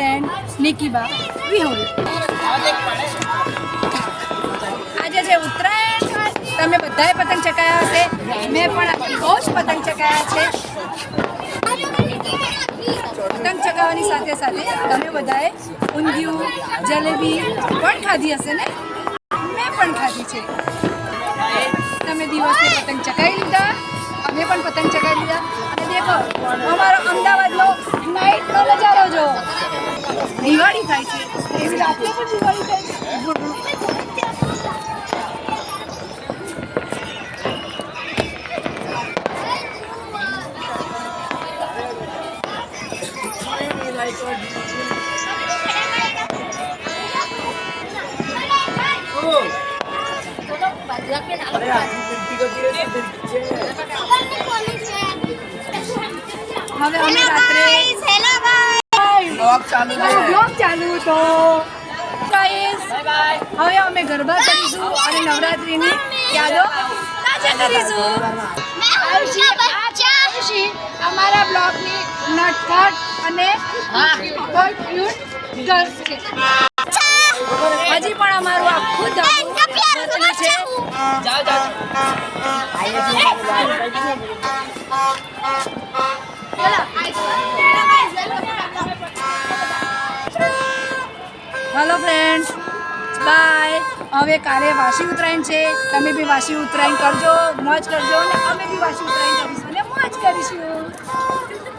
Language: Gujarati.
ફ્રેન્ડ નિકીબા વિહોલ. આજે જે ઉત્તરાયણ તમે બધાએ પતંગ ચગાવ્યા હશે, મેં પણ બહુ જ પતંગ ચગાવ્યા છે. પતંગ ચગાવવાની સાથે સાથે તમે બધાએ ઊંધિયું જલેબી પણ ખાધી હશે ને? મેં પણ ખાધી છે. તમે દિવસે પતંગ ચગાવી લીધા, અમે પણ પતંગ ચગાવી લીધા. અને દેખો અમારો અમદાવાદનો નાઇટનો નજારો જો, દિવાળી થાય છે એવી રાત્રે પણ દિવાળી થાય છે. હવે અમે રાત્રે બ્લોગ ચાલુ તો ગાઈસ હવે અમે ગરબા કરીશું અને નવરાત્રીની યાદો તાજા કરીશું. અમારા બ્લોગની નટખટ અને ક્યુટ ગર્લ્સ છે. હજી પણ અમારું આખું ધાબુ ભરેલું છે. Hello friends, bye. હવે કાલે વાસી ઉત્તરાયણ છે. તમે બી વાસી ઉત્તરાયણ કરજો, મોજ કરજો અને અમે બી વાસી ઉત્તરાયણ કરીશું અને મોજ કરીશું.